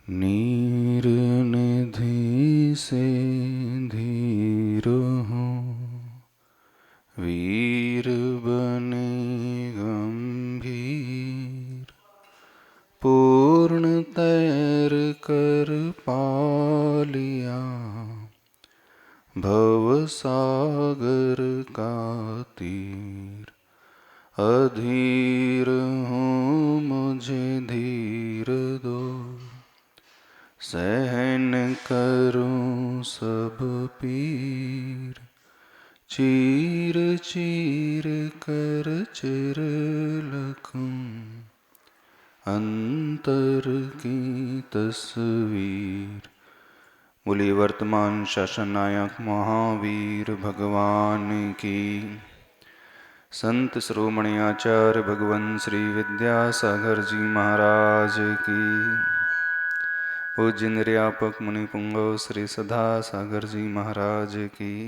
नीर निधि से धीर हो, वीर बने गंभीर, पूर्ण तैर कर पालिया भव सागर का तीर। अधीर हूँ मुझे धीर दो, सहन करूं सब पीर। चीर चीर कर चिर लखूं, अंतर की तस्वीर। बोलिए वर्तमान शासन नायक महावीर भगवान की। संत श्रोमणि आचार्य भगवान श्री विद्यासागर जी महाराज की। पूज्य निर्यापक मुनि पुंगव श्री सदा सागर जी महाराज की।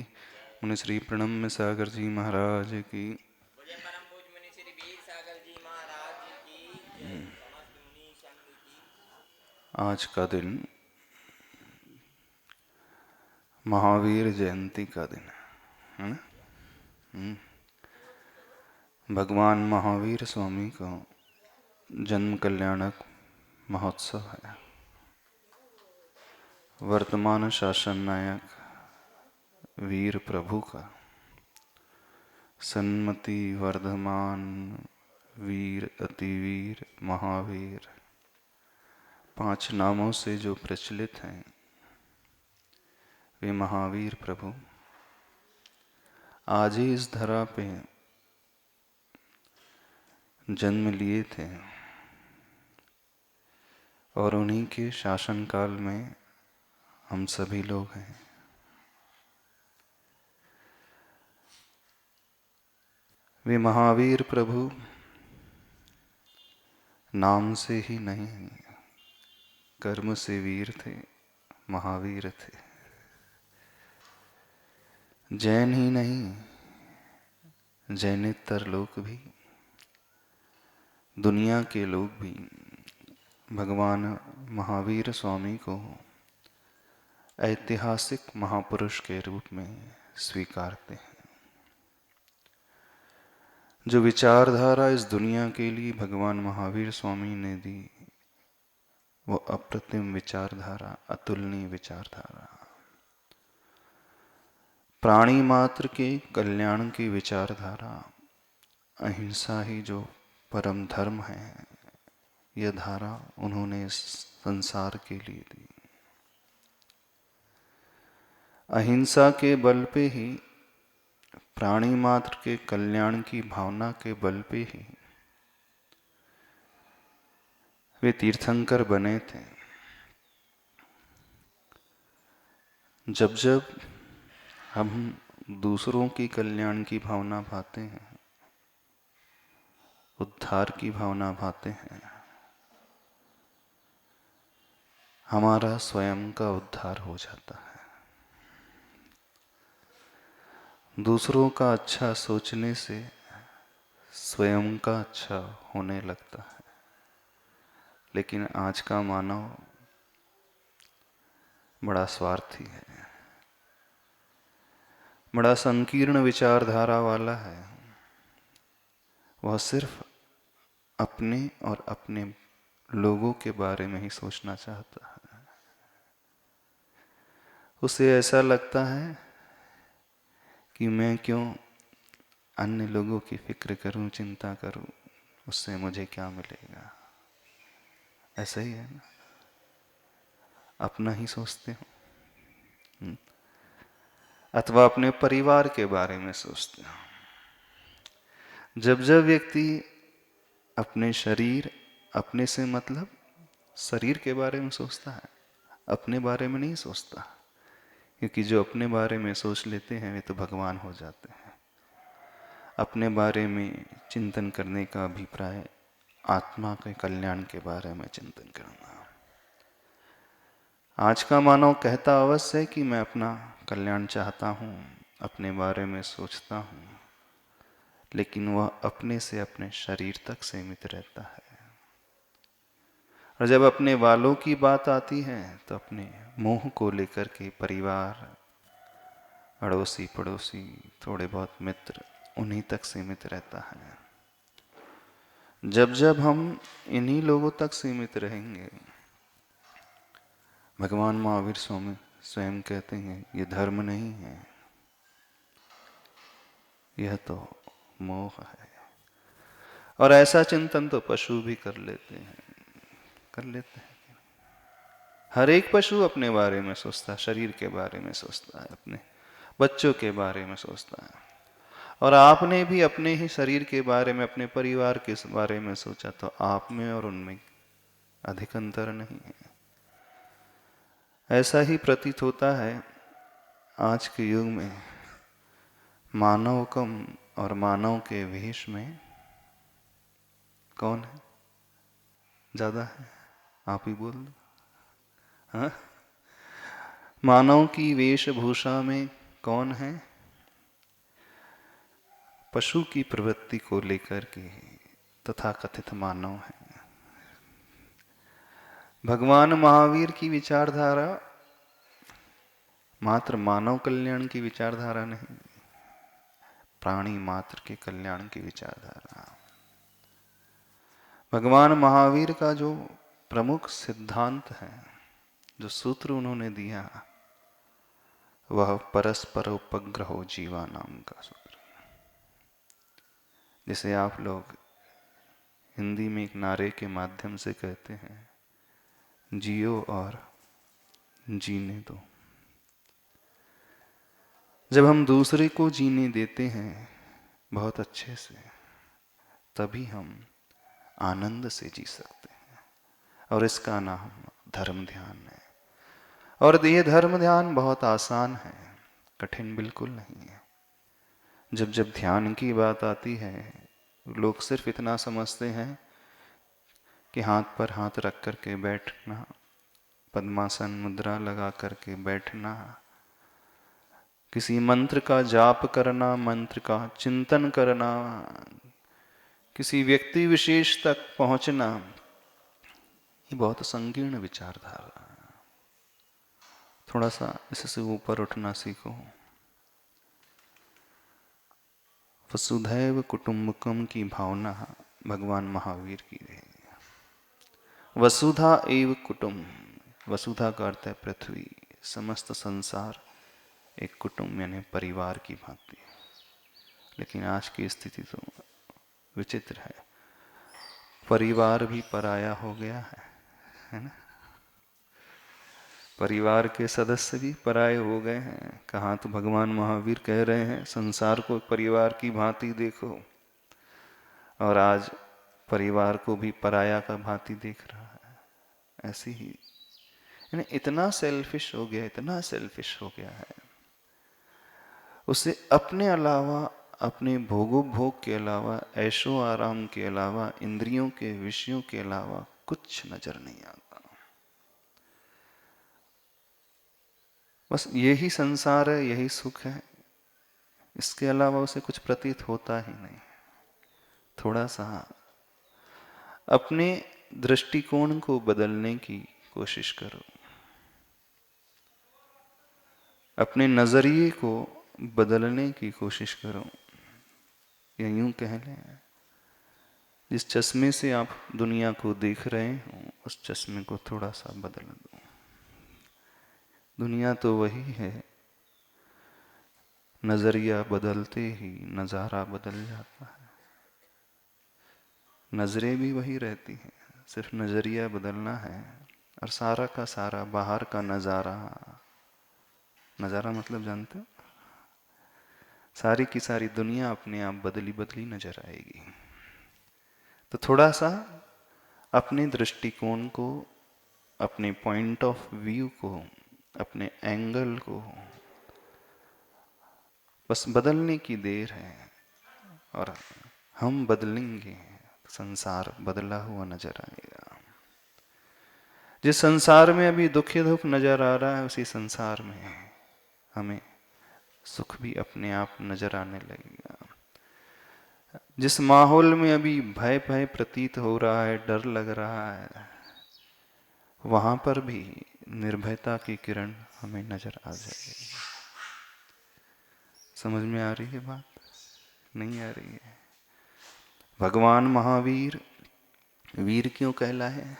मुनि श्री प्रणम्य सागर जी महाराज की। आज का दिन महावीर जयंती का दिन है ना। भगवान महावीर स्वामी का जन्म कल्याणक महोत्सव है। वर्तमान शासन नायक वीर प्रभु का सन्मति वर्धमान वीर अतिवीर महावीर 5 नामों से जो प्रचलित हैं, वे महावीर प्रभु आज ही इस धरा पे जन्म लिए थे और उन्हीं के शासनकाल में हम सभी लोग हैं। वे महावीर प्रभु नाम से ही नहीं, कर्म से वीर थे, महावीर थे। जैन ही नहीं, जैनेतर लोग भी, दुनिया के लोग भी भगवान महावीर स्वामी को ऐतिहासिक महापुरुष के रूप में स्वीकारते हैं। जो विचारधारा इस दुनिया के लिए भगवान महावीर स्वामी ने दी, वो अप्रतिम विचारधारा, अतुलनीय विचारधारा, प्राणी मात्र के कल्याण की विचारधारा, अहिंसा ही जो परम धर्म है, यह धारा उन्होंने इस संसार के लिए दी। अहिंसा के बल पे ही, प्राणी मात्र के कल्याण की भावना के बल पे ही वे तीर्थंकर बने थे। जब जब हम दूसरों की कल्याण की भावना भाते हैं, उद्धार की भावना भाते हैं, हमारा स्वयं का उद्धार हो जाता है। दूसरों का अच्छा सोचने से स्वयं का अच्छा होने लगता है। लेकिन आज का मानव बड़ा स्वार्थी है, बड़ा संकीर्ण विचारधारा वाला है। वह सिर्फ अपने और अपने लोगों के बारे में ही सोचना चाहता है। उसे ऐसा लगता है कि मैं क्यों अन्य लोगों की फिक्र करूं, चिंता करूं, उससे मुझे क्या मिलेगा। ऐसा ही है ना, अपना ही सोचते हो, अथवा अपने परिवार के बारे में सोचते हो। जब जब व्यक्ति अपने शरीर, अपने से मतलब शरीर के बारे में सोचता है, अपने बारे में नहीं सोचता, क्योंकि जो अपने बारे में सोच लेते हैं वे तो भगवान हो जाते हैं। अपने बारे में चिंतन करने का अभिप्राय आत्मा के कल्याण के बारे में चिंतन करना। आज का मानव कहता अवश्य है कि मैं अपना कल्याण चाहता हूँ, अपने बारे में सोचता हूँ, लेकिन वह अपने से अपने शरीर तक सीमित रहता है। और जब अपने वालों की बात आती है तो अपने मोह को लेकर के परिवार, अड़ोसी पड़ोसी, थोड़े बहुत मित्र, उन्हीं तक सीमित रहता है। जब जब हम इन्हीं लोगों तक सीमित रहेंगे, भगवान महावीर स्वामी स्वयं कहते हैं ये धर्म नहीं है, यह तो मोह है। और ऐसा चिंतन तो पशु भी कर लेते हैं। हर एक पशु अपने बारे में सोचता है, शरीर के बारे में सोचता है, अपने बच्चों के बारे में सोचता है। और आपने भी अपने ही शरीर के बारे में, अपने परिवार के बारे में सोचा, तो आप में और उनमें अधिक अंतर नहीं है। ऐसा ही प्रतीत होता है आज के युग में, मानव कम और मानव के वेश में कौन है ज्यादा है? आप ही बोल दो। हाँ, मानव की वेशभूषा में कौन है? पशु की प्रवृत्ति को लेकर के तथा कथित मानव है। भगवान महावीर की विचारधारा मात्र मानव कल्याण की विचारधारा नहीं, प्राणी मात्र के कल्याण की विचारधारा। भगवान महावीर का जो प्रमुख सिद्धांत है, जो सूत्र उन्होंने दिया, वह परस्पर उपग्रहो जीवा नाम का सूत्र, जिसे आप लोग हिंदी में एक नारे के माध्यम से कहते हैं, जियो और जीने दो। जब हम दूसरे को जीने देते हैं बहुत अच्छे से, तभी हम आनंद से जी सकते हैं। और इसका नाम धर्म ध्यान है। और ये धर्म ध्यान बहुत आसान है, कठिन बिल्कुल नहीं है। जब जब ध्यान की बात आती है, लोग सिर्फ इतना समझते हैं कि हाथ पर हाथ रख करके बैठना, पद्मासन मुद्रा लगा करके बैठना, किसी मंत्र का जाप करना, मंत्र का चिंतन करना, किसी व्यक्ति विशेष तक पहुंचना, ये बहुत संकीर्ण विचारधारा है। थोड़ा सा इससे ऊपर उठना सीखो। वसुधैव कुटुंबकम की भावना भगवान महावीर की है। वसुधा एव कुटुंब, वसुधा का अर्थ है पृथ्वी, समस्त संसार एक कुटुंब यानी परिवार की भांति। लेकिन आज की स्थिति तो विचित्र है, परिवार भी पराया हो गया है ना। परिवार के सदस्य भी पराये हो गए हैं। कहाँ तो भगवान महावीर कह रहे हैं संसार को परिवार की भांति देखो, और आज परिवार को भी पराया का भांति देख रहा है। ऐसी ही यानी इतना सेल्फिश हो गया, इतना सेल्फिश हो गया है, उसे अपने अलावा, अपने भोगोपभोग के अलावा, ऐशो आराम के अलावा, इंद्रियों के विषयों के अलावा कुछ नजर नहीं आता। बस यही संसार है, यही सुख है, इसके अलावा उसे कुछ प्रतीत होता ही नहीं। थोड़ा सा अपने दृष्टिकोण को बदलने की कोशिश करो, अपने नजरिए को बदलने की कोशिश करो। या यूं कह लें, जिस चश्मे से आप दुनिया को देख रहे हो, उस चश्मे को थोड़ा सा बदल दो। दुनिया तो वही है, नजरिया बदलते ही नजारा बदल जाता है। नजरें भी वही रहती हैं, सिर्फ नजरिया बदलना है। और सारा का सारा बाहर का नजारा, नजारा मतलब जानते हो, सारी की सारी दुनिया अपने आप बदली बदली नजर आएगी। तो थोड़ा सा अपने दृष्टिकोण को, अपने पॉइंट ऑफ व्यू को, अपने एंगल को बस बदलने की देर है, और हम बदलेंगे, संसार बदला हुआ नजर आएगा। जिस संसार में अभी दुख ही दुख नजर आ रहा है, उसी संसार में हमें सुख भी अपने आप नजर आने लगेगा। जिस माहौल में अभी भय भय प्रतीत हो रहा है, डर लग रहा है, वहां पर भी निर्भयता की किरण हमें नजर आ जाएगी। समझ में आ रही है बात? नहीं आ रही है? भगवान महावीर वीर क्यों कहलाए?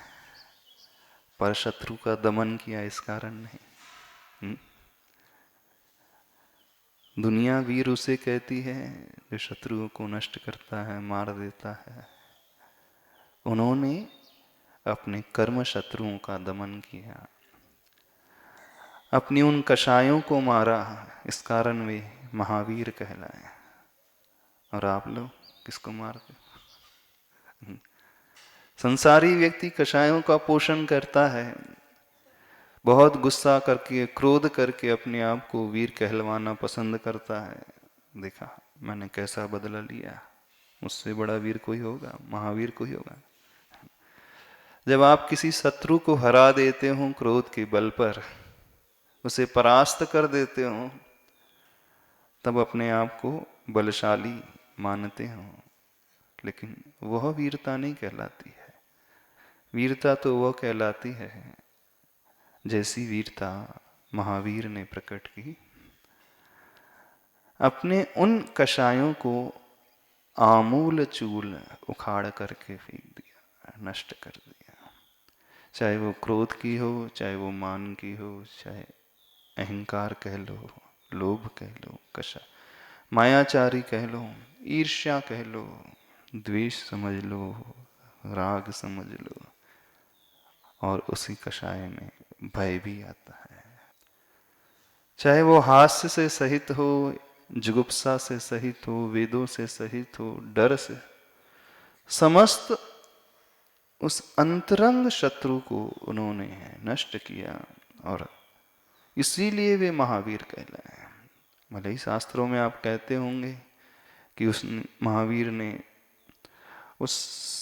पर शत्रु का दमन किया इस कारण नहीं। दुनिया वीर उसे कहती है जो शत्रुओं को नष्ट करता है, मार देता है। उन्होंने अपने कर्म शत्रुओं का दमन किया, अपनी उन कषायों को मारा, इस कारण वे महावीर कहलाए। और आप लोग किसको मारते? संसारी व्यक्ति कषायों का पोषण करता है, बहुत गुस्सा करके, क्रोध करके अपने आप को वीर कहलवाना पसंद करता है। देखा मैंने कैसा बदला लिया, मुझसे बड़ा वीर कोई होगा, महावीर कोई होगा। जब आप किसी शत्रु को हरा देते हो क्रोध के बल पर, उसे परास्त कर देते हो, तब अपने आप को बलशाली मानते हो। लेकिन वह वीरता नहीं कहलाती है। वीरता तो वह कहलाती है जैसी वीरता महावीर ने प्रकट की, अपने उन कषायों को आमूल चूल उखाड़ करके फेंक दिया, नष्ट कर दिया। चाहे वो क्रोध की हो, चाहे वो मान की हो, चाहे अहंकार कह लो, लोभ कह लो, कषा मायाचारी कह लो, ईर्ष्या कह लो, द्वेष समझ लो, राग समझ लो, और उसी कषाय में भय भी आता है। चाहे वो हास्य से सहित हो, जुगुप्सा से सहित हो, वेदों से सहित हो, डर से, समस्त उस अंतरंग शत्रु को उन्होंने नष्ट किया, और इसीलिए वे महावीर कहलाए। भले ही शास्त्रों में आप कहते होंगे कि उस महावीर ने उस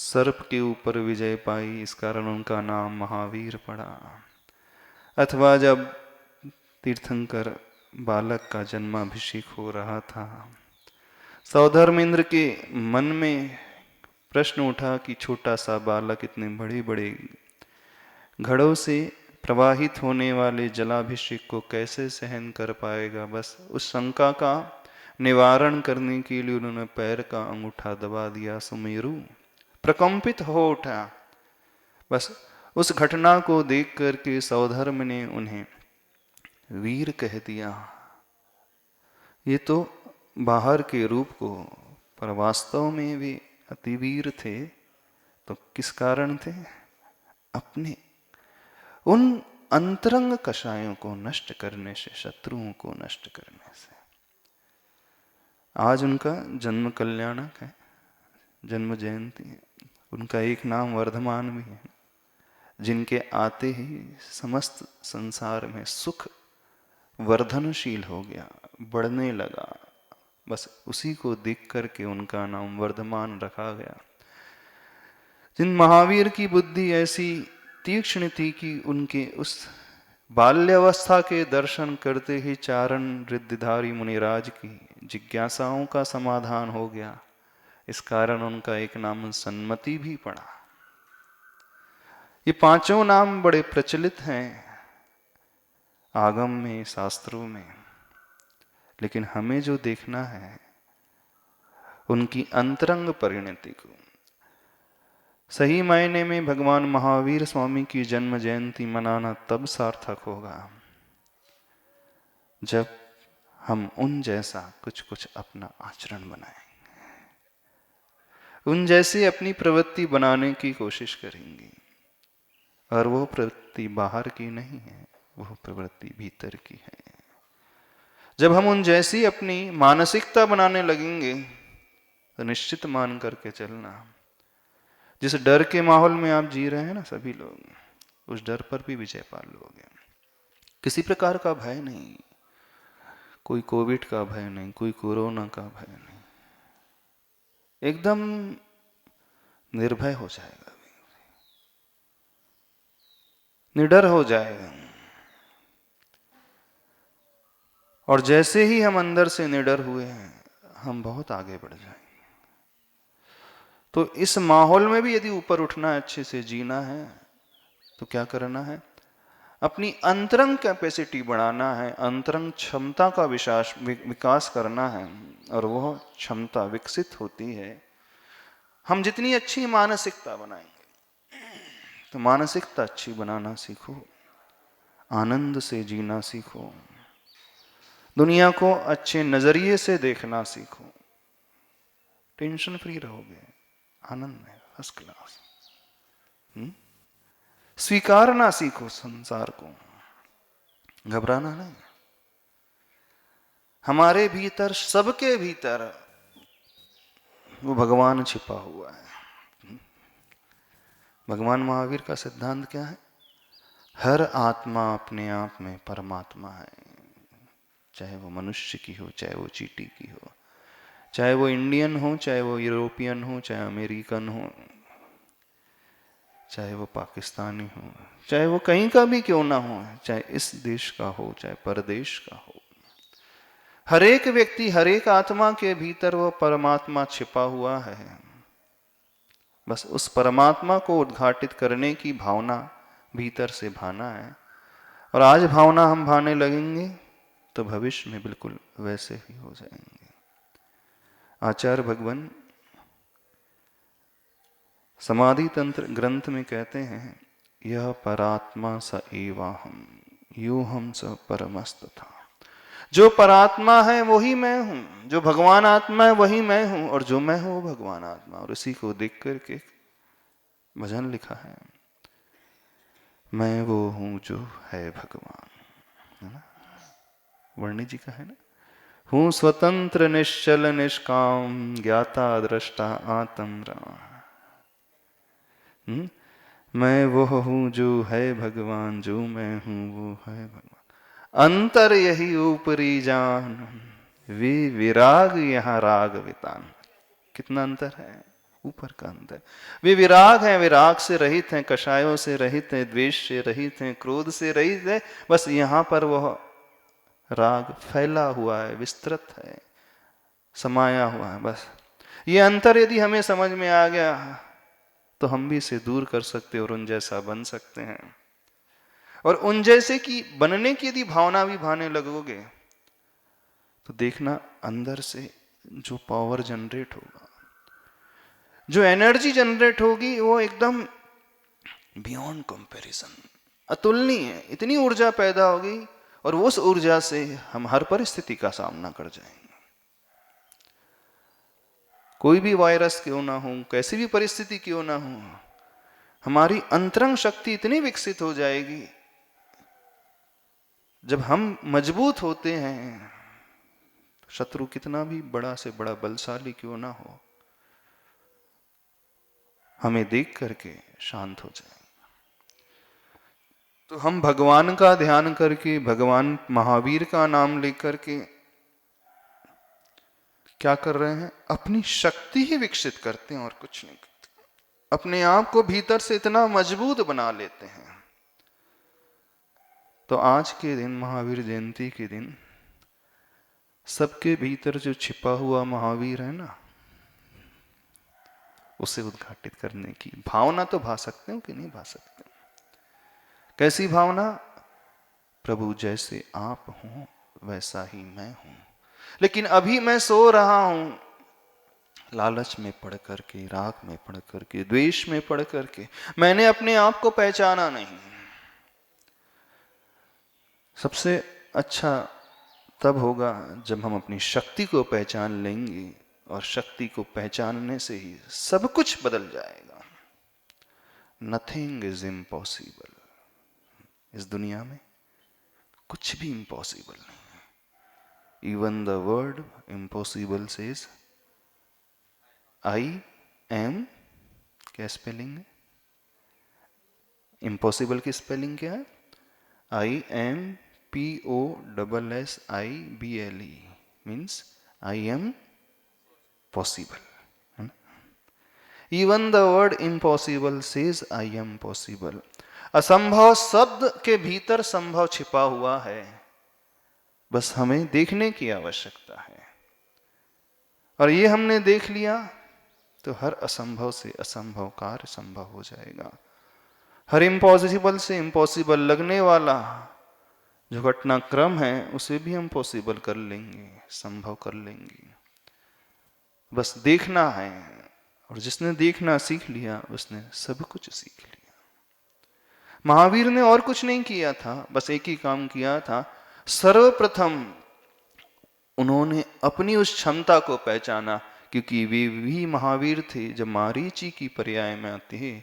सर्प के ऊपर विजय पाई, इस कारण उनका नाम महावीर पड़ा। अथवा जब तीर्थंकर बालक का जन्माभिषेक हो रहा था, सौधर्मेंद्र के मन में प्रश्न उठा कि छोटा सा बालक इतने बड़े बड़े घड़ों से प्रवाहित होने वाले जलाभिषेक को कैसे सहन कर पाएगा। बस उस शंका का निवारण करने के लिए उन्होंने पैर का अंगूठा दबा दिया, सुमेरु प्रकंपित हो उठा। बस उस घटना को देख करके सौधर्म ने उन्हें वीर कह दिया। ये तो बाहर के रूप को, पर वास्तव में वे अतिवीर थे। तो किस कारण थे? अपने उन अंतरंग कषायों को नष्ट करने से, शत्रुओं को नष्ट करने से। आज उनका जन्म कल्याणक है, जन्म जयंती है। उनका एक नाम वर्धमान भी है, जिनके आते ही समस्त संसार में सुख वर्धनशील हो गया, बढ़ने लगा। बस उसी को देख करके उनका नाम वर्धमान रखा गया। जिन महावीर की बुद्धि ऐसी तीक्ष्ण थी कि उनके उस बाल्यावस्था के दर्शन करते ही चारण रिद्धिधारी मुनिराज की जिज्ञासाओं का समाधान हो गया। इस कारण उनका एक नाम सन्मति भी पड़ा। ये पांचों नाम बड़े प्रचलित हैं आगम में, शास्त्रों में, लेकिन हमें जो देखना है उनकी अंतरंग परिणति को। सही मायने में भगवान महावीर स्वामी की जन्म जयंती मनाना तब सार्थक होगा जब हम उन जैसा कुछ कुछ अपना आचरण बनाएं, उन जैसी अपनी प्रवृत्ति बनाने की कोशिश करेंगे। और वो प्रवृत्ति बाहर की नहीं है, वो प्रवृत्ति भीतर की है। जब हम उन जैसी अपनी मानसिकता बनाने लगेंगे तो निश्चित मान करके चलना, जिस डर के माहौल में आप जी रहे हैं ना सभी लोग, उस डर पर भी विजय पा लोगे। किसी प्रकार का भय नहीं, कोई कोविड का भय नहीं, कोई कोरोना का भय नहीं, एकदम निर्भय हो जाएगा, निडर हो जाएगा। और जैसे ही हम अंदर से निडर हुए हैं, हम बहुत आगे बढ़ जाएंगे। तो इस माहौल में भी यदि ऊपर उठना है, अच्छे से जीना है, तो क्या करना है? अपनी अंतरंग कैपेसिटी बढ़ाना है, अंतरंग क्षमता का विकास करना है। और वह क्षमता विकसित होती है हम जितनी अच्छी मानसिकता बनाएंगे। तो मानसिकता अच्छी बनाना सीखो, आनंद से जीना सीखो, दुनिया को अच्छे नजरिए से देखना सीखो, टेंशन फ्री रहोगे, आनंद में फर्स्ट क्लास। स्वीकारना सीखो संसार को, घबराना नहीं। हमारे भीतर, सबके भीतर वो भगवान छिपा हुआ है। भगवान महावीर का सिद्धांत क्या है? हर आत्मा अपने आप में परमात्मा है, चाहे वो मनुष्य की हो, चाहे वो चींटी की हो, चाहे वो इंडियन हो, चाहे वो यूरोपियन हो, चाहे अमेरिकन हो, चाहे वो पाकिस्तानी हो, चाहे वो कहीं का भी क्यों ना हो, चाहे इस देश का हो, चाहे परदेश का हो। हर एक व्यक्ति, हर एक आत्मा के भीतर वो परमात्मा छिपा हुआ है। बस उस परमात्मा को उद्घाटित करने की भावना भीतर से भाना है। और आज भावना हम भाने लगेंगे तो भविष्य में बिल्कुल वैसे ही हो जाएंगे। आचार्य भगवान समाधि तंत्र ग्रंथ में कहते हैं, यह परात्मा स एवाहम यो हम स परमस्तथा। जो परात्मा है वही मैं हूं, जो भगवान आत्मा है वही मैं हूं, और जो मैं हूं वो भगवान आत्मा। और इसी को देख करके भजन लिखा है, मैं वो हूं जो है भगवान, है ना? वर्णी जी का है ना, हूं स्वतंत्र निश्चल निष्काम ज्ञाता दृष्टा आत्म राम। मैं वो हूं जो है भगवान, जो मैं हूं वो है भगवान। अंतर यही ऊपरी जान, विराग यहाँ राग वितान। कितना अंतर है, ऊपर का अंतर। वे विराग हैं, विराग से रहित हैं, कषायों से रहित हैं, द्वेष से रहित हैं, क्रोध से रहित है। बस यहां पर वह राग फैला हुआ है, विस्तृत है, समाया हुआ है। बस ये अंतर यदि हमें समझ में आ गया तो हम भी इसे दूर कर सकते और उन जैसा बन सकते हैं। और उन जैसे की बनने की यदि भावना भी भाने लगोगे तो देखना अंदर से जो पावर जनरेट होगा, जो एनर्जी जनरेट होगी, वो एकदम बियॉन्ड कंपैरिजन, अतुलनीय है। इतनी ऊर्जा पैदा होगी और उस ऊर्जा से हम हर परिस्थिति का सामना कर जाएंगे। कोई भी वायरस क्यों ना हो, कैसी भी परिस्थिति क्यों ना हो, हमारी अंतरंग शक्ति इतनी विकसित हो जाएगी। जब हम मजबूत होते हैं, शत्रु कितना भी बड़ा से बड़ा बलशाली क्यों ना हो, हमें देख करके शांत हो जाए। तो हम भगवान का ध्यान करके, भगवान महावीर का नाम लेकर के क्या कर रहे हैं? अपनी शक्ति ही विकसित करते हैं और कुछ नहीं करते। अपने आप को भीतर से इतना मजबूत बना लेते हैं। तो आज के दिन, महावीर जयंती के दिन, सबके भीतर जो छिपा हुआ महावीर है ना, उसे उद्घाटित करने की भावना तो भा सकते हो कि नहीं भा सकते? कैसी भावना? प्रभु जैसे आप हो वैसा ही मैं हूं, लेकिन अभी मैं सो रहा हूं लालच में पड़ करके, राग में पड़ करके, द्वेष में पड़ करके। मैंने अपने आप को पहचाना नहीं। सबसे अच्छा तब होगा जब हम अपनी शक्ति को पहचान लेंगे, और शक्ति को पहचानने से ही सब कुछ बदल जाएगा। Nothing is impossible. इस दुनिया में कुछ भी इम्पॉसिबल नहीं। Even the word impossible says I am, क्या स्पेलिंग है? इम्पॉसिबल की स्पेलिंग क्या है? IMPOSSIBLE, means I am possible. Even the word impossible says I am possible. असंभव शब्द के भीतर संभव छिपा हुआ है, बस हमें देखने की आवश्यकता है। और ये हमने देख लिया तो हर असंभव से असंभव कार्य संभव हो जाएगा। हर इम्पॉसिबल से इम्पॉसिबल लगने वाला जो घटनाक्रम है उसे भी हम पॉसिबल कर लेंगे, संभव कर लेंगे। बस देखना है, और जिसने देखना सीख लिया उसने सब कुछ सीख लिया। महावीर ने और कुछ नहीं किया था, बस एक ही काम किया था। सर्वप्रथम उन्होंने अपनी उस क्षमता को पहचाना, क्योंकि वे भी महावीर थे जब मारीची की पर्याय में आते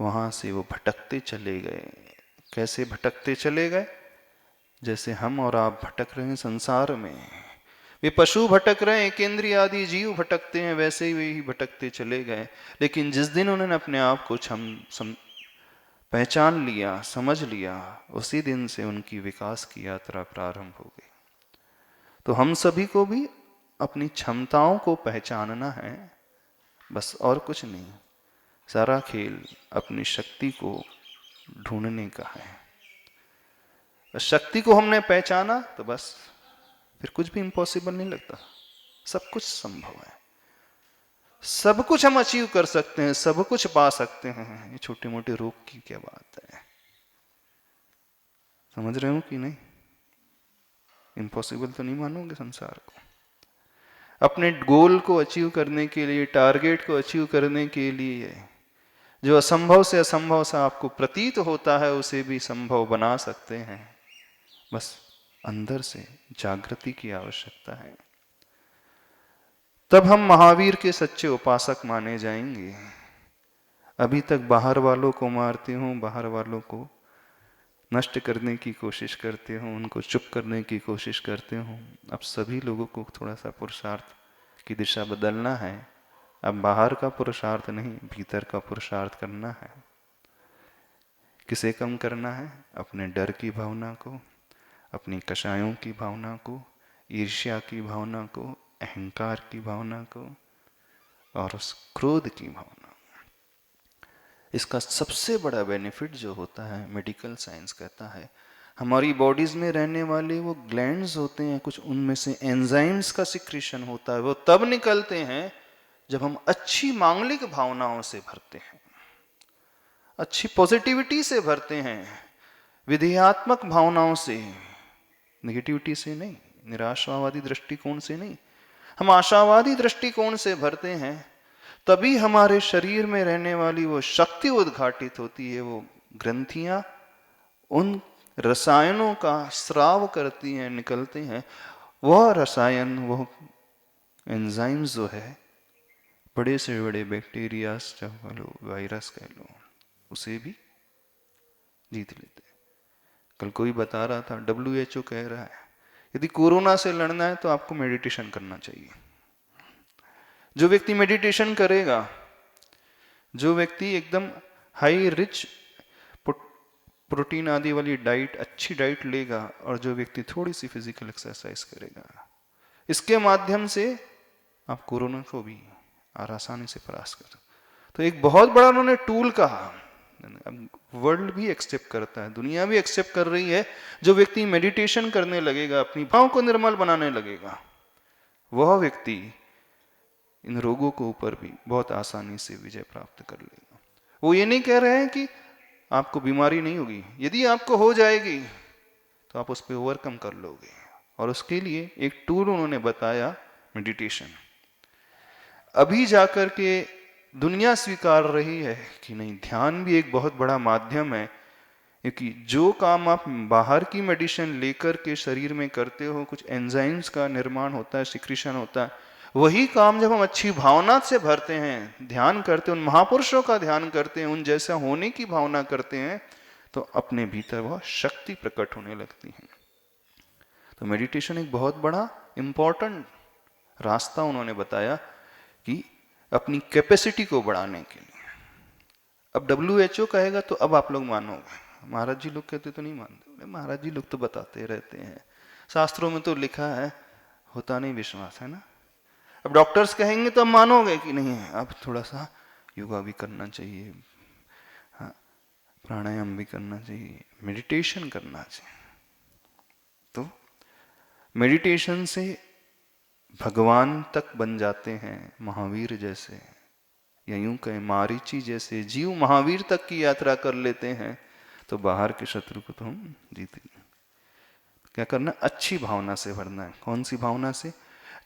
वहां से वो भटकते चले गए। कैसे भटकते चले गए? जैसे हम और आप भटक रहे हैं संसार में, वे पशु भटक रहे हैं, केंद्रीय आदि जीव भटकते हैं, वैसे ही वे भटकते चले गए। लेकिन जिस दिन उन्होंने अपने आप को पहचान लिया, समझ लिया, उसी दिन से उनकी विकास की यात्रा प्रारंभ हो गई। तो हम सभी को भी अपनी क्षमताओं को पहचानना है, बस और कुछ नहीं। सारा खेल अपनी शक्ति को ढूंढने का है। शक्ति को हमने पहचाना तो बस फिर कुछ भी इम्पॉसिबल नहीं लगता, सब कुछ संभव है, सब कुछ हम अचीव कर सकते हैं, सब कुछ पा सकते हैं। ये छोटे मोटे रोग की क्या बात है? समझ रहे हो कि नहीं? इम्पॉसिबल तो नहीं मानोगे संसार को। अपने गोल को अचीव करने के लिए, टारगेट को अचीव करने के लिए जो असंभव से असंभव सा आपको प्रतीत होता है उसे भी संभव बना सकते हैं। बस अंदर से जागृति की आवश्यकता है, तब हम महावीर के सच्चे उपासक माने जाएंगे। अभी तक बाहर वालों को मारते हूं, बाहर वालों को नष्ट करने की कोशिश करते हूं, उनको चुप करने की कोशिश करते हूं। अब सभी लोगों को थोड़ा सा पुरुषार्थ की दिशा बदलना है। अब बाहर का पुरुषार्थ नहीं, भीतर का पुरुषार्थ करना है। किसे कम करना है? अपने डर की भावना को, अपनी कषायों की भावना को, ईर्ष्या की भावना को, अहंकार की भावना को और उस क्रोध की भावना। इसका सबसे बड़ा बेनिफिट जो होता है, मेडिकल साइंस कहता है, हमारी बॉडीज में रहने वाले वो ग्लैंड्स होते हैं कुछ, उनमें से एंजाइम्स का सिक्रीशन होता है। वो तब निकलते हैं जब हम अच्छी मांगलिक भावनाओं से भरते हैं, अच्छी पॉजिटिविटी से भरते हैं, विधेयात्मक भावनाओं से, नेगेटिविटी से नहीं, निराशावादी दृष्टिकोण से नहीं, हम आशावादी दृष्टिकोण से भरते हैं। तभी हमारे शरीर में रहने वाली वो शक्ति उद्घाटित होती है। वो ग्रंथियां उन रसायनों का स्राव करती हैं, निकलते हैं। वह रसायन, वो एंजाइम्स जो है, बड़े से बड़े बैक्टीरियाज कह लो, वायरस कह लो, उसे भी जीत लेते हैं। कल कोई बता रहा था, WHO कह रहा है यदि कोरोना से लड़ना है तो आपको मेडिटेशन करना चाहिए। जो व्यक्ति मेडिटेशन करेगा, जो व्यक्ति एकदम हाई रिच प्रोटीन आदि वाली डाइट, अच्छी डाइट लेगा, और जो व्यक्ति थोड़ी सी फिजिकल एक्सरसाइज करेगा, इसके माध्यम से आप कोरोना को भी आसानी से परास्त कर। तो एक बहुत बड़ा उन्होंने टूल कहा, वर्ल्ड भी एक्सेप्ट करता है, दुनिया भी एक्सेप्ट कर रही है। जो व्यक्ति मेडिटेशन करने लगेगा, अपनी भाव को निर्मल बनाने लगेगा, वह व्यक्ति इन रोगों के ऊपर भी बहुत आसानी से विजय प्राप्त कर लेगा। वो ये नहीं कह रहे हैं कि आपको बीमारी नहीं होगी, यदि आपको हो जाएगी तो आप उस पर ओवरकम कर लोगे। और उसके लिए एक टूल उन्होंने बताया, मेडिटेशन। अभी जाकर के दुनिया स्वीकार रही है कि नहीं, ध्यान भी एक बहुत बड़ा माध्यम है। क्योंकि जो काम आप बाहर की मेडिसिन लेकर के शरीर में करते हो, कुछ एंजाइम्स का निर्माण होता है, सिक्रीशन होता है, वही काम जब हम अच्छी भावना से भरते हैं, ध्यान करते हैं, उन महापुरुषों का ध्यान करते हैं, उन जैसा होने की भावना करते हैं, तो अपने भीतर वह शक्ति प्रकट होने लगती है। तो मेडिटेशन एक बहुत बड़ा इंपॉर्टेंट रास्ता उन्होंने बताया कि अपनी कैपेसिटी को बढ़ाने के लिए। अब WHO कहेगा तो अब आप लोग मानोगे, महाराज जी लोग कहते तो नहीं मानते। महाराज जी लोग तो बताते रहते हैं, शास्त्रों में तो लिखा है, होता नहीं विश्वास, है ना। अब डॉक्टर्स कहेंगे तो अब मानोगे कि नहीं है, अब थोड़ा सा योगा भी करना चाहिए, हाँ, प्राणायाम भी करना चाहिए, मेडिटेशन करना चाहिए। तो मेडिटेशन से भगवान तक बन जाते हैं, महावीर जैसे। या यूं कहें मारीची जैसे जीव महावीर तक की यात्रा कर लेते हैं तो बाहर के शत्रु को तो हम जीते। क्या करना? अच्छी भावना से भरना है। कौन सी भावना से?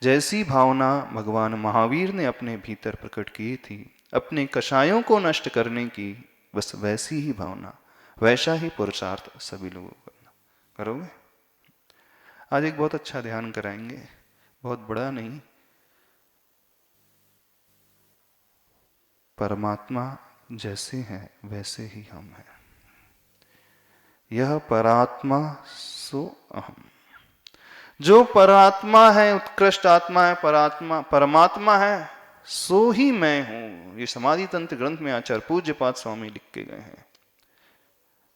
जैसी भावना भगवान महावीर ने अपने भीतर प्रकट की थी अपने कषायों को नष्ट करने की, बस वैसी ही भावना, वैसा ही पुरुषार्थ सभी लोगों को करना। करोगे? आज एक बहुत अच्छा ध्यान कराएंगे, बहुत बड़ा नहीं। परमात्मा जैसे हैं वैसे ही हम हैं। यह परात्मा सो अहम। जो परात्मा है, उत्कृष्ट आत्मा है, परमात्मा है, सो ही मैं हूं। ये समाधि तंत्र ग्रंथ में आचार्य पूज्यपाद स्वामी लिख के गए हैं।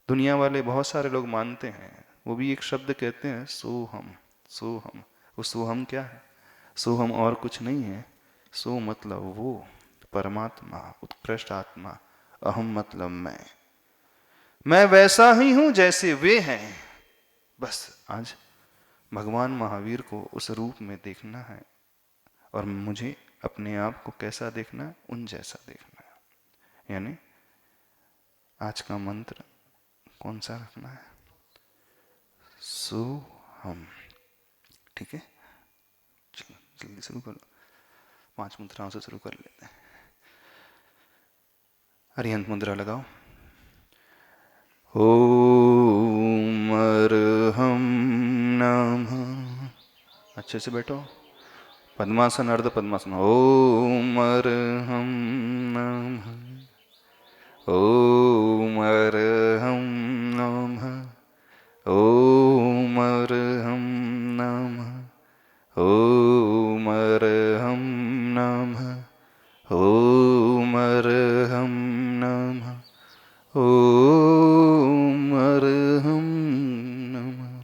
दुनिया वाले बहुत सारे लोग मानते हैं, वो भी एक शब्द कहते हैं सोहम। सोहम, वो सोहम क्या है? सोहम और कुछ नहीं है। सो मतलब वो परमात्मा, उत्कृष्ट आत्मा। अहम मतलब मैं वैसा ही हूं जैसे वे हैं। बस आज भगवान महावीर को उस रूप में देखना है और मुझे अपने आप को कैसा देखना है? उन जैसा देखना है। यानी आज का मंत्र कौन सा रखना है? सो हम। ठीक है, चलो जल्दी शुरू करो। 5 मुद्राओं से शुरू कर लेते हैं। अरिहंत मुद्रा लगाओ। ओम अर्हं नमः। अच्छे से बैठो। पद्मासन, अर्ध पद्मासन। ओम अर्हं नमः। ओम अर्हं नमः। ओम अर्हं नमः। ओम अर्हं नमः। ओम अर्हं नमः। ओम अर्हं नमः।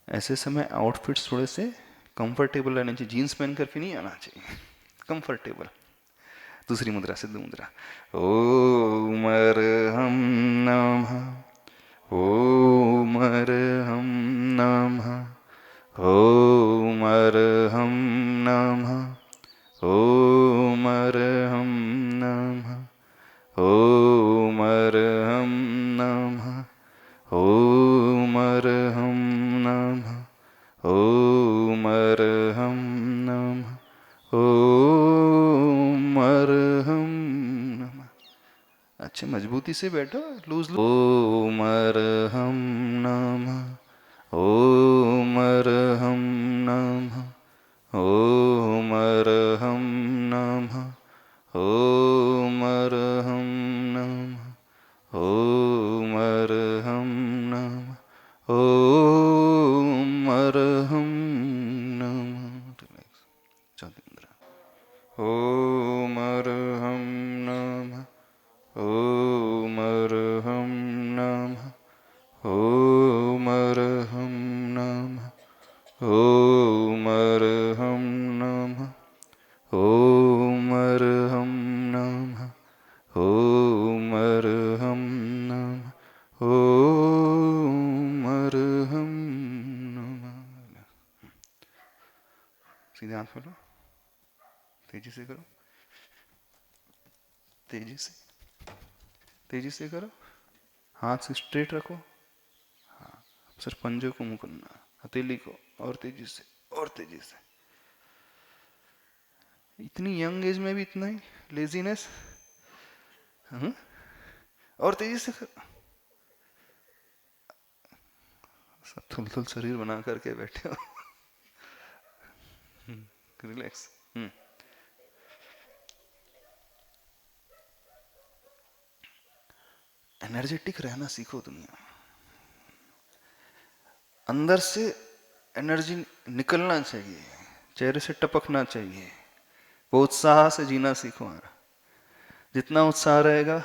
ऐसे समय आउटफिट्स थोड़े से कंफर्टेबल रहने चाहिए। जीन्स पहन करके नहीं आना चाहिए, कंफर्टेबल। दूसरी मुद्रा, सिद्ध मुद्रा। ओम अर्हं नमः। ओम अर्हं नमः। ओम अर्हं नमः। ओम अर्हं नमः। ओम अर्हं नमः। ओम अर्हं नमः। ओम अर्हं नमः। ओम अर्हं नमः। अच्छे मजबूती से बैठो, लूज। ओम अर्हं नमः। ओम अर्हं नमः। ओम अर्हं नमः। ओम अर्हं नमः। ओम अर्हं नमः। ओम अर्हं नमः। चौथी मुद्रा। ओम अर्हं नमः। ओम अर्हं नमः। ओम अर्हं नमः। ओम अर्हं नमः। ओम अर्हं नमः। ओम अर्हं नमः। ओम अर्हं नमः। सीधे हाथ खोलो, तेजी से करो, तेजी से, तेजी से करो। हाथ से स्ट्रेट रखो। हाँ, सिर्फ पंजों को मुंह करना, हथेली को, और तेजी से, और तेजी से। इतनी यंग एज में भी इतना ही लेजीनेस। और तेजी से कर। सब थुल शरीर बना करके बैठे हो। रिलैक्स। एनर्जेटिक रहना सीखो। दुनिया अंदर से एनर्जी निकलना चाहिए, चेहरे से टपकना चाहिए। वो उत्साह से जीना सीखो। जितना उत्साह रहेगा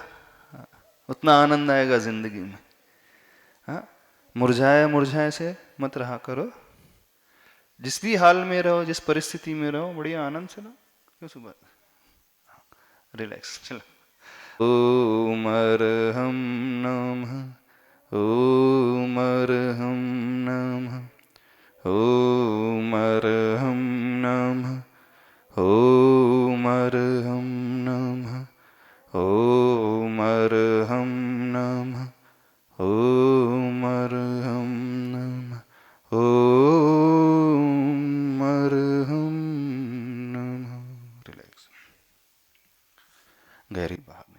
उतना आनंद आएगा जिंदगी में। हाँ, मुरझाए मुरझाए से मत रहा करो। जिस भी हाल में रहो, जिस परिस्थिति में रहो, बढ़िया आनंद से रहो। क्यों सुबह रिलैक्स। चलो। ओम अर्हं नमः। ओम अर्हं नमः। ओम अर्हं नमः। ओम अर्हं ओम अर्हं नमः। ओम अर्हं नमः। रिलैक्स। गहरी बाहर निकलो।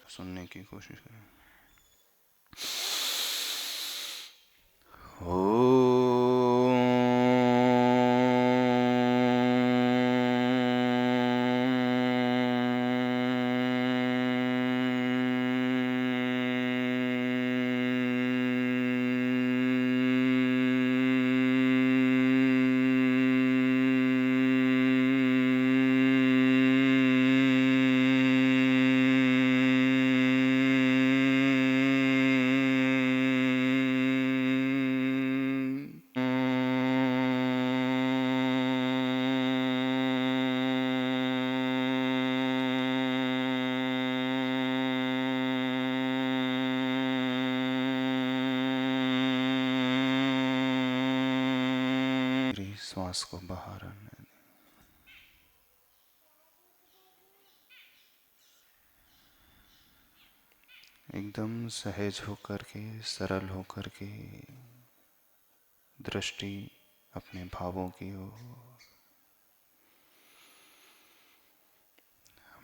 सुनने की कोशिश करें। श्वास को बाहर आने दें। एकदम सहज होकर के, सरल होकर के दृष्टि अपने भावों की ओर।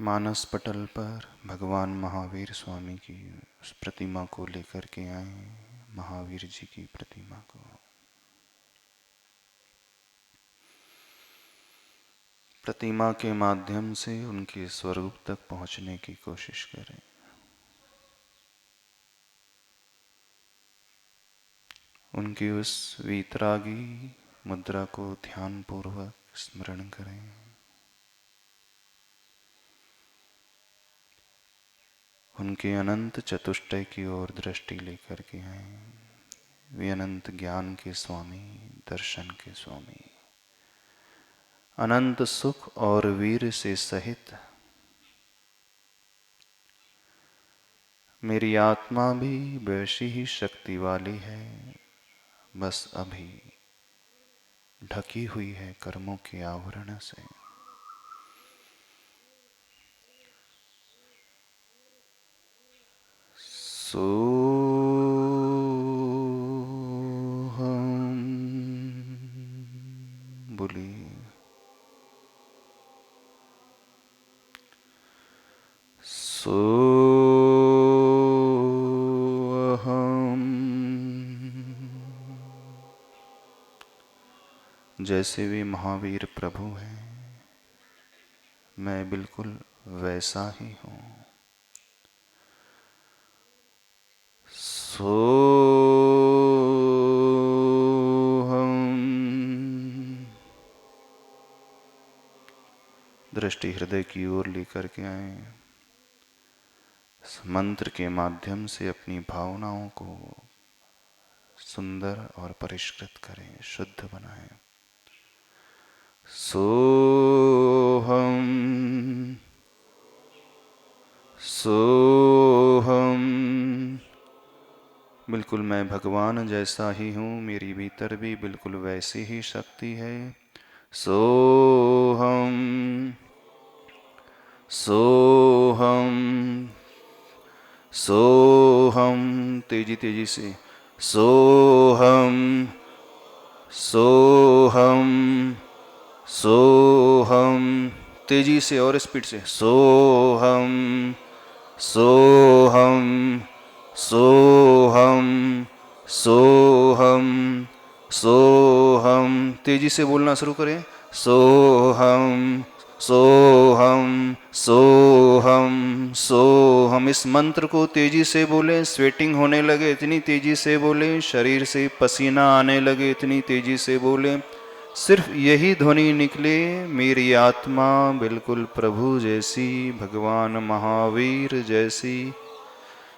मानस पटल पर भगवान महावीर स्वामी की उस प्रतिमा को लेकर के आए, महावीर जी की प्रतिमा को। प्रतिमा के माध्यम से उनके स्वरूप तक पहुंचने की कोशिश करें। उनकी उस वीतरागी मुद्रा को ध्यानपूर्वक स्मरण करें। उनके अनंत चतुष्टय की ओर दृष्टि लेकर के आए। वे अनंत ज्ञान के स्वामी, दर्शन के स्वामी, अनंत सुख और वीर से सहित। मेरी आत्मा भी वैसी ही शक्ति वाली है, बस अभी ढकी हुई है कर्मों के आवरण से। सोहम बोलिए। सोहम। जैसे वे महावीर प्रभु हैं, मैं बिल्कुल वैसा ही हूँ। सोहम। दृष्टि हृदय की ओर लेकर के आए। इस मंत्र के माध्यम से अपनी भावनाओं को सुंदर और परिष्कृत करें, शुद्ध बनाएं। सोहम सोहम, बिल्कुल मैं भगवान जैसा ही हूँ, मेरी भीतर भी बिल्कुल वैसी ही शक्ति है। सोहम सोहम सोहम, तेजी तेजी से। सोहम सोहम सोहम, तेजी से और स्पीड से। सोहम सोहम सोहम सोहम सोहम, तेजी से बोलना शुरू करें। सोहम सोहम सोहम सोहम। इस मंत्र को तेजी से बोलें, स्वेटिंग होने लगे इतनी तेजी से बोलें, शरीर से पसीना आने लगे इतनी तेजी से बोलें। सिर्फ यही ध्वनि निकले, मेरी आत्मा बिल्कुल प्रभु जैसी, भगवान महावीर जैसी।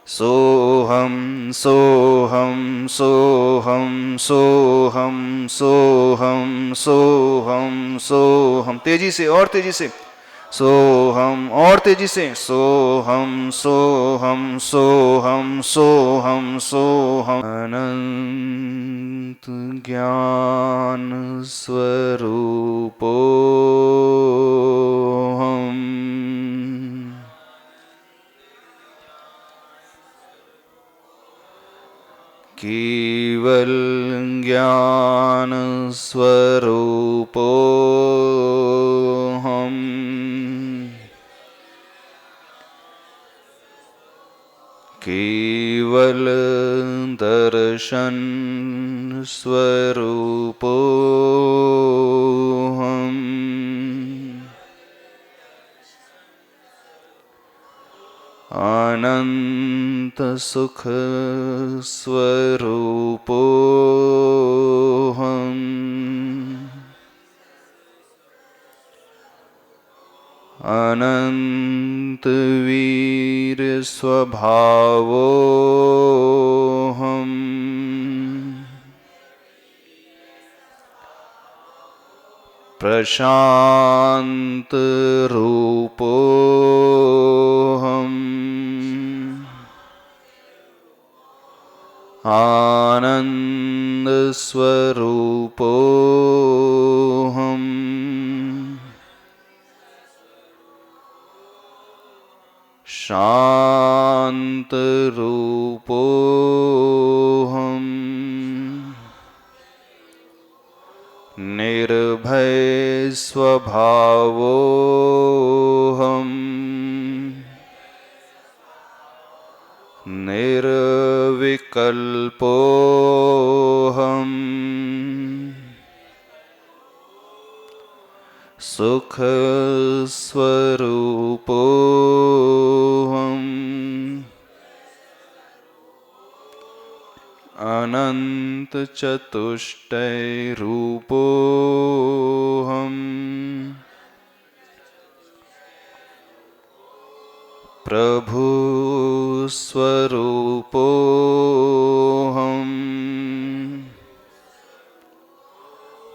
सोहम सोहम सोहम सोहम सोहम सोहम सोहम, तेजी से और तेजी से। सोहम और तेजी से। सोहम सोहम सोहम सोहम सोहम। अनंत ज्ञान स्वरूपो हम, केवल ज्ञान स्वरूपो हम, केवल दर्शन स्वरूपो हम, अनंत सुख स्वरूपो हम, अनंत वीर स्वभावो हम, प्रशांत रूपो हम, आनंद स्वरूपो हम, शांत रूपो हम, निर्भय स्वभावो हम, निर्विकल्पो हम, सुख स्वरूपो हम, अनंत चतुष्टय रूपो हम, प्रभु स्वरूपो हम,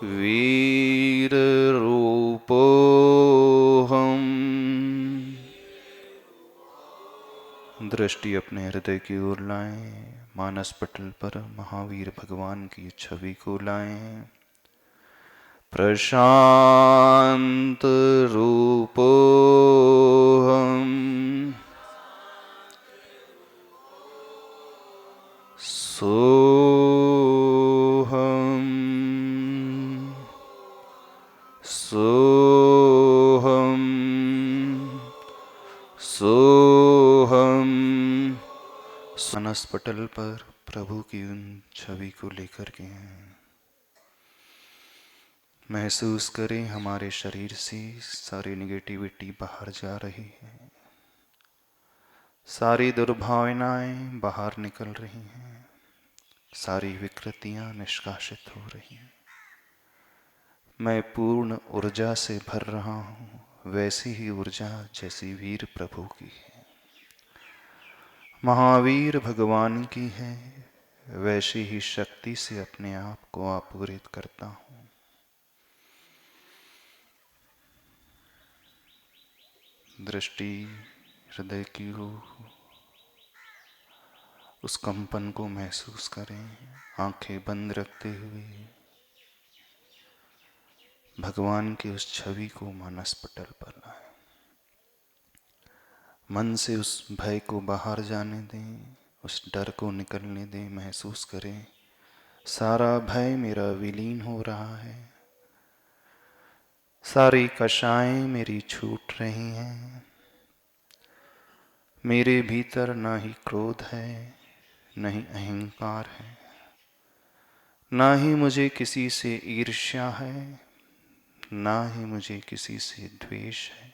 वीर रूपो हम। दृष्टि अपने हृदय की ओर लाएं, मानस पटल पर महावीर भगवान की छवि को लाएं। प्रशांत रूपो हम, सोहम सोहम सोहम। मानस पटल पर प्रभु की उन छवि को लेकर के महसूस करें हमारे शरीर से सारी निगेटिविटी बाहर जा रही है, सारी दुर्भावनाएं बाहर निकल रही हैं, सारी विकृतियां निष्कासित हो रही हैं। मैं पूर्ण ऊर्जा से भर रहा हूँ, वैसी ही ऊर्जा जैसी वीर प्रभु की है, महावीर भगवान की है, वैसी ही शक्ति से अपने आप को आपूरित करता हूँ। दृष्टि हृदय की हो, उस कंपन को महसूस करें। आंखें बंद रखते हुए भगवान की उस छवि को मानस पटल पर लाएं। मन से उस भय को बाहर जाने दें, उस डर को निकलने दें। महसूस करें सारा भय मेरा विलीन हो रहा है, सारी कषाएं मेरी छूट रही हैं। मेरे भीतर ना ही क्रोध है, न ही अहंकार है, ना ही मुझे किसी से ईर्ष्या है, ना ही मुझे किसी से द्वेष है।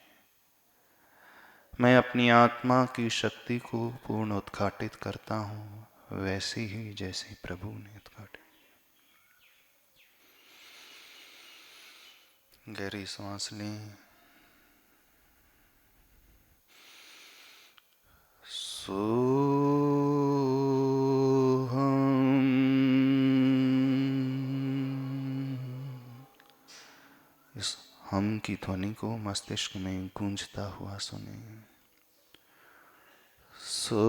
मैं अपनी आत्मा की शक्ति को पूर्ण उद्घाटित करता हूँ, वैसे ही जैसे प्रभु ने उद्घाटित। गहरी सांस लें। इस हम की ध्वनि को मस्तिष्क में गूंजता हुआ सुने। सोहम।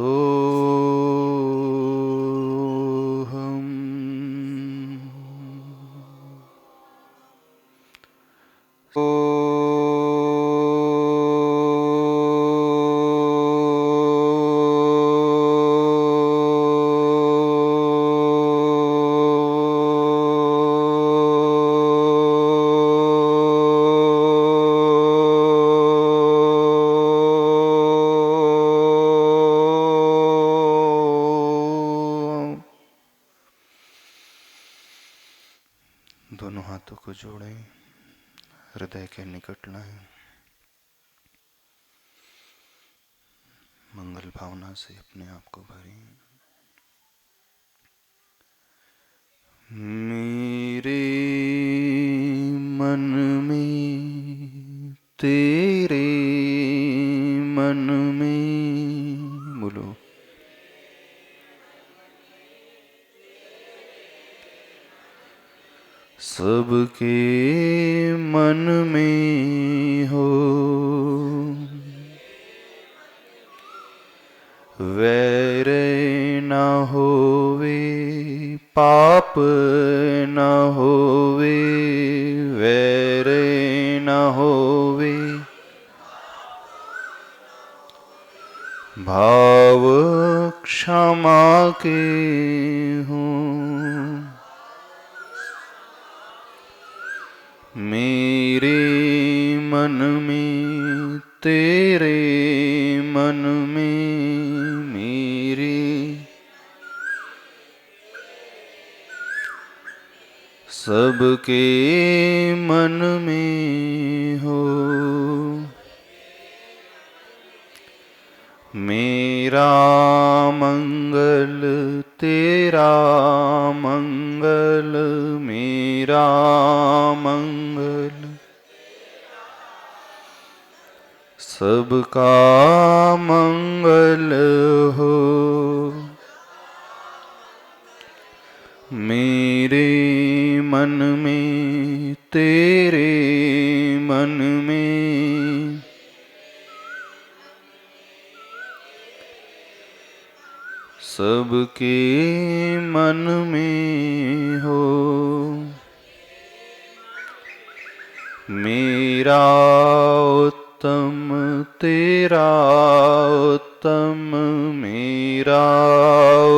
दोनों हाथों को जोड़ें, हृदय के निकट लाएं, मंगल भावना से अपने आप को भरें। मेरे मन में, तेरे मन में, बोलो। सबके मन में हो, वैर न होवे, पाप न होवे, वैर न होवे, भाव क्षमा के हों। मेरे मन में, तेरे मन में, मेरे सबके मन में हो। मेरा मंगल, तेरा मंगल, मेरा मंगल, सबका मंगल हो। मेरे मन में, तेरे मन में, सबके मन में हो। मेरा उत्तम, तेरा उत्तम, मेरा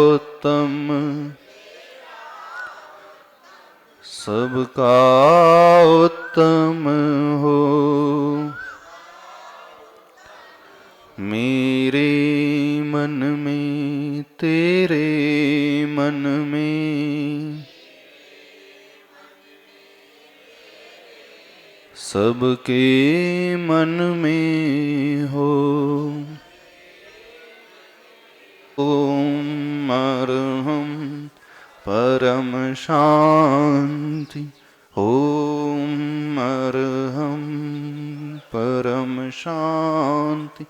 उत्तम, सबका उत्तम हो। मेरे मन में, तेरे मन में, सबके मन में हो। ओम अरहं परम शांति। ओम अरहं परम शांति।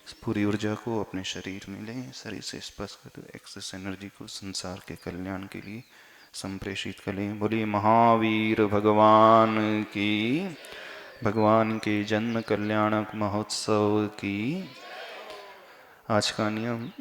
इस पूरी ऊर्जा को अपने शरीर में लें, शरीर से स्पर्श कर एक्सेस एनर्जी को संसार के कल्याण के लिए संप्रेषित करें। बोलिए महावीर भगवान की, भगवान के जन्म कल्याणक महोत्सव की। आज का नियम,